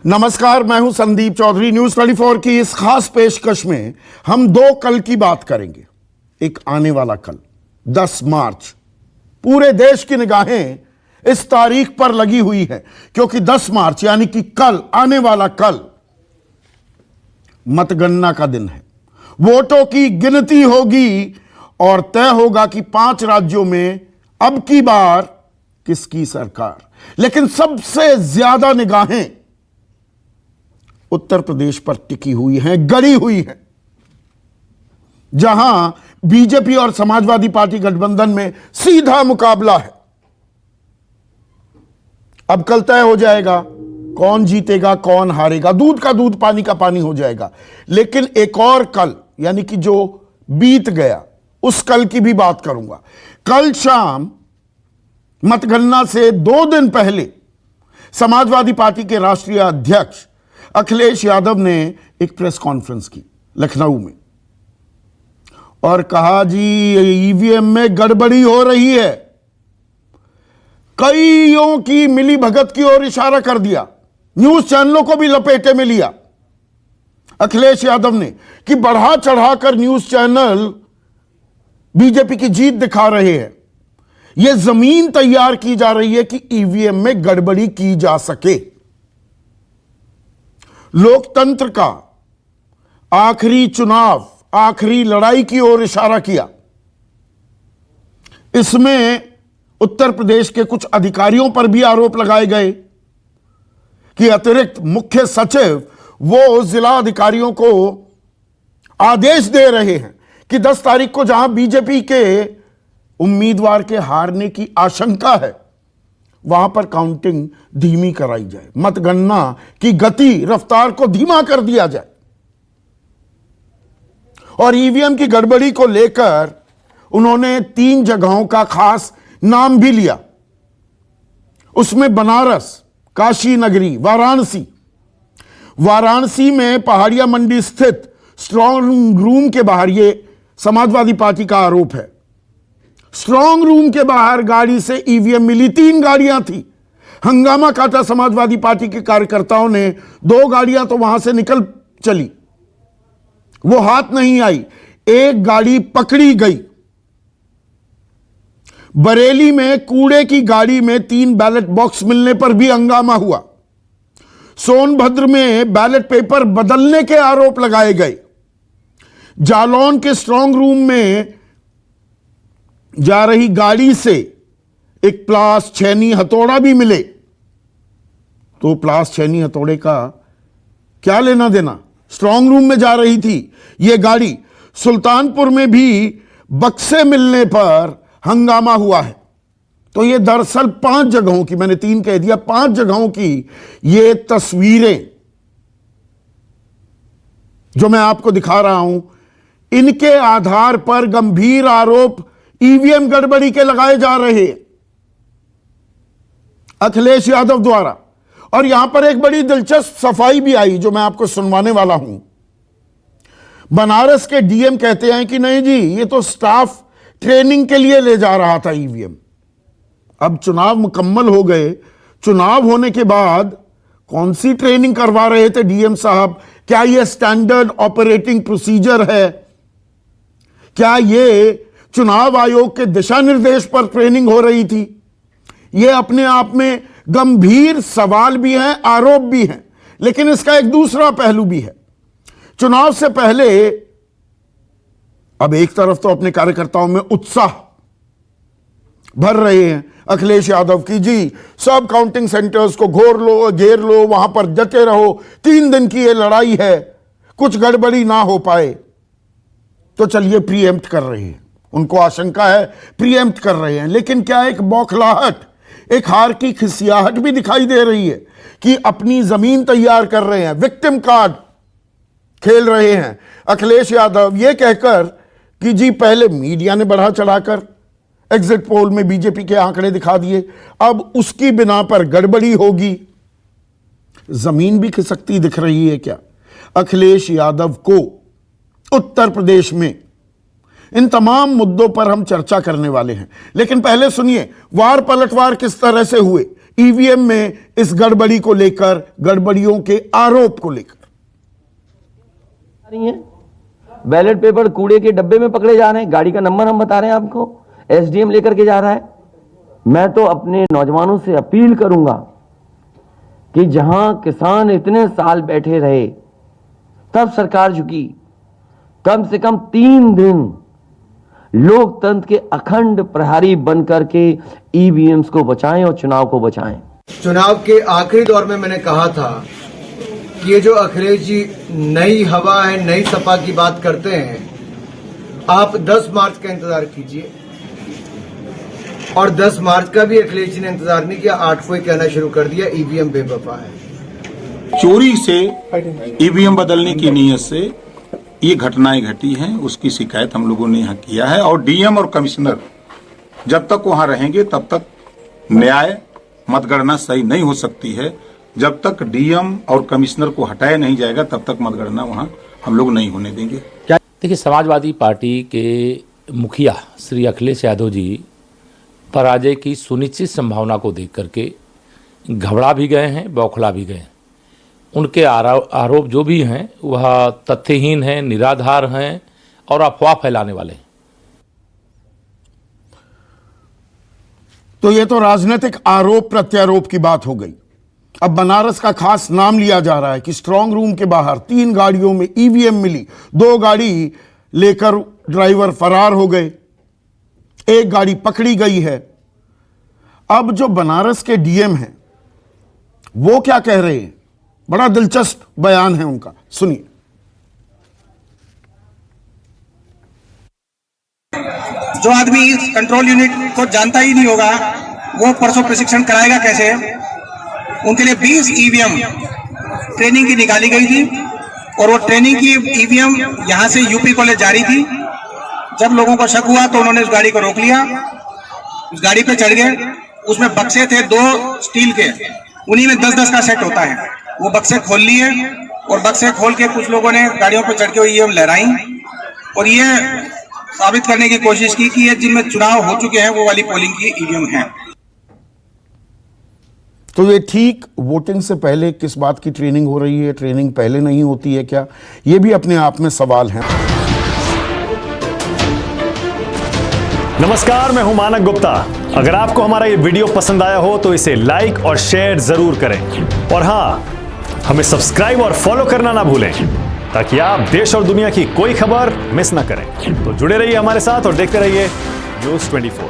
नमस्कार, मैं हूं संदीप चौधरी। न्यूज 24 की इस खास पेशकश में हम दो कल की बात करेंगे। एक आने वाला कल 10 मार्च। पूरे देश की निगाहें इस तारीख पर लगी हुई है क्योंकि 10 मार्च यानी कि कल, आने वाला कल, मतगणना का दिन है। वोटों की गिनती होगी और तय होगा कि 5 राज्यों में अब की बार किसकी सरकार। लेकिन सबसे ज्यादा निगाहें उत्तर प्रदेश पर टिकी हुई हैं, गड़ी हुई हैं, जहां बीजेपी और समाजवादी पार्टी गठबंधन में सीधा मुकाबला है। अब कल तय हो जाएगा कौन जीतेगा कौन हारेगा, दूध का दूध पानी का पानी हो जाएगा। लेकिन एक और कल यानी कि जो बीत गया, उस कल की भी बात करूंगा। कल शाम मतगणना से 2 दिन पहले समाजवादी पार्टी के राष्ट्रीय अध्यक्ष अखिलेश यादव ने एक प्रेस कॉन्फ्रेंस की लखनऊ में और कहा, जी ईवीएम में गड़बड़ी हो रही है। कईयों की मिली भगत की ओर इशारा कर दिया, न्यूज चैनलों को भी लपेटे में लिया अखिलेश यादव ने कि बढ़ा चढ़ाकर न्यूज चैनल बीजेपी की जीत दिखा रहे हैं। यह जमीन तैयार की जा रही है कि ईवीएम में गड़बड़ी की जा सके। लोकतंत्र का आखिरी चुनाव, आखिरी लड़ाई की ओर इशारा किया। इसमें उत्तर प्रदेश के कुछ अधिकारियों पर भी आरोप लगाए गए कि अतिरिक्त मुख्य सचिव वो जिला अधिकारियों को आदेश दे रहे हैं कि 10 तारीख को जहां बीजेपी के उम्मीदवार के हारने की आशंका है, वहां पर काउंटिंग धीमी कराई जाए, मतगणना की गति, रफ्तार को धीमा कर दिया जाए। और ईवीएम की गड़बड़ी को लेकर उन्होंने 3 जगहों का खास नाम भी लिया। उसमें बनारस, काशी नगरी, वाराणसी। वाराणसी में पहाड़िया मंडी स्थित स्ट्रांग रूम के बाहर, यह समाजवादी पार्टी का आरोप है, स्ट्रांग रूम के बाहर गाड़ी से ईवीएम मिली। 3 गाड़ियां थी। हंगामा काटा समाजवादी पार्टी के कार्यकर्ताओं ने। 2 गाड़ियां तो वहां से निकल चली, वो हाथ नहीं आई। एक गाड़ी पकड़ी गई। बरेली में कूड़े की गाड़ी में 3 बैलेट बॉक्स मिलने पर भी हंगामा हुआ। सोनभद्र में बैलेट पेपर बदलने के आरोप लगाए गए। जालौन के स्ट्रांग रूम में जा रही गाड़ी से एक प्लास छेनी हथौड़ा भी मिले। तो प्लास छेनी हथौड़े का क्या लेना देना, स्ट्रांग रूम में जा रही थी यह गाड़ी। सुल्तानपुर में भी बक्से मिलने पर हंगामा हुआ है। तो ये दरअसल 5 जगहों की, मैंने 3 कह दिया, 5 जगहों की ये तस्वीरें जो मैं आपको दिखा रहा हूं, इनके आधार पर गंभीर आरोप ईवीएम गड़बड़ी के लगाए जा रहे हैं अखिलेश यादव द्वारा। और यहां पर एक बड़ी दिलचस्प सफाई भी आई जो मैं आपको सुनवाने वाला हूं। बनारस के डीएम कहते हैं कि नहीं जी, ये तो स्टाफ ट्रेनिंग के लिए ले जा रहा था ईवीएम। अब चुनाव मुकम्मल हो गए, चुनाव होने के बाद कौन सी ट्रेनिंग करवा रहे थे डीएम साहब? क्या यह स्टैंडर्ड ऑपरेटिंग प्रोसीजर है? क्या यह चुनाव आयोग के दिशा निर्देश पर ट्रेनिंग हो रही थी? यह अपने आप में गंभीर सवाल भी हैं, आरोप भी हैं। लेकिन इसका एक दूसरा पहलू भी है। चुनाव से पहले अब एक तरफ तो अपने कार्यकर्ताओं में उत्साह भर रहे हैं अखिलेश यादव की, जी सब काउंटिंग सेंटर्स को घेर लो, वहां पर डटे रहो, 3 दिन की यह लड़ाई है, कुछ गड़बड़ी ना हो पाए। तो चलिए प्रीएम्प्ट कर रहे हैं, उनको आशंका है, प्रीएम्प्ट कर रहे हैं। लेकिन क्या एक बौखलाहट, एक हार की खिसियाहट भी दिखाई दे रही है कि अपनी जमीन तैयार कर रहे हैं, विक्टिम कार्ड खेल रहे हैं अखिलेश यादव, यह कहकर कि जी पहले मीडिया ने बढ़ा चढ़ाकर एग्जिट पोल में बीजेपी के आंकड़े दिखा दिए, अब उसकी बिना पर गड़बड़ी होगी। जमीन भी खिसकती दिख रही है क्या अखिलेश यादव को उत्तर प्रदेश में? इन तमाम मुद्दों पर हम चर्चा करने वाले हैं। लेकिन पहले सुनिए वार पलटवार किस तरह से हुए ईवीएम में इस गड़बड़ी को लेकर, गड़बड़ियों के आरोप को लेकर। बैलेट पेपर कूड़े के डब्बे में पकड़े जा रहे हैं, गाड़ी का नंबर हम बता रहे हैं आपको, एसडीएम लेकर के जा रहा है। मैं तो अपने नौजवानों से अपील करूंगा कि जहां किसान इतने साल बैठे रहे, तब सरकार झुकी। कम से कम 3 दिन लोकतंत्र के अखंड प्रहरी बनकर के ईवीएम्स को बचाएं और चुनाव को बचाएं। चुनाव के आखिरी दौर में मैंने कहा था कि ये जो अखिलेश जी नई हवा है, नई सपा की बात करते हैं, आप 10 मार्च का इंतजार कीजिए। और 10 मार्च का भी अखिलेश जी ने इंतजार नहीं किया, 8 को ही कहना शुरू कर दिया ईवीएम बेवफा है। चोरी से ईवीएम बदलने की नीयत से ये घटनाएं घटी हैं, उसकी शिकायत हम लोगों ने यहाँ किया है। और डीएम और कमिश्नर जब तक वहां रहेंगे तब तक न्याय मतगणना सही नहीं हो सकती है। जब तक डीएम और कमिश्नर को हटाया नहीं जाएगा तब तक मतगणना वहां हम लोग नहीं होने देंगे। देखिए, समाजवादी पार्टी के मुखिया श्री अखिलेश यादव जी पराजय की सुनिश्चित संभावना को देख करके घबरा भी गए हैं, बौखला भी गए हैं। उनके आरोप जो भी हैं वह तथ्यहीन हैं, निराधार हैं और अफवाह फैलाने वाले हैं। तो ये तो राजनीतिक आरोप प्रत्यारोप की बात हो गई। अब बनारस का खास नाम लिया जा रहा है कि स्ट्रांग रूम के बाहर 3 गाड़ियों में ईवीएम मिली, 2 गाड़ी लेकर ड्राइवर फरार हो गए, 1 गाड़ी पकड़ी गई है। अब जो बनारस के डीएम हैं वो क्या कह रहे हैं, बड़ा दिलचस्प बयान है उनका, सुनिए। जो आदमी इस कंट्रोल यूनिट को जानता ही नहीं होगा वो परसों प्रशिक्षण कराएगा कैसे? उनके लिए 20 ईवीएम ट्रेनिंग की निकाली गई थी और वो ट्रेनिंग की ईवीएम यहां से यूपी कॉलेज जा रही थी। जब लोगों को शक हुआ तो उन्होंने उस गाड़ी को रोक लिया, उस गाड़ी पे चढ़ गए। उसमें बक्से थे 2 स्टील के, उन्हीं में 10-10 का सेट होता है। वो बक्से खोल लिए और बक्से खोल के कुछ लोगों ने गाड़ियों पर चढ़ के ईवीएम लहराई और ये साबित करने की कोशिश की कि ये जिनमें चुनाव हो चुके हैं वो वाली पोलिंग की ईवीएम है। तो ये ठीक वोटिंग से पहले किस बात की ट्रेनिंग हो रही है? ट्रेनिंग पहले नहीं होती है क्या? ये भी अपने आप में सवाल है। नमस्कार, मैं हूं मानक गुप्ता। अगर आपको हमारा ये वीडियो पसंद आया हो तो इसे लाइक और शेयर जरूर करें और हां, हमें सब्सक्राइब और फॉलो करना ना भूलें ताकि आप देश और दुनिया की कोई खबर मिस ना करें। तो जुड़े रहिए हमारे साथ और देखते रहिए न्यूज़ 24।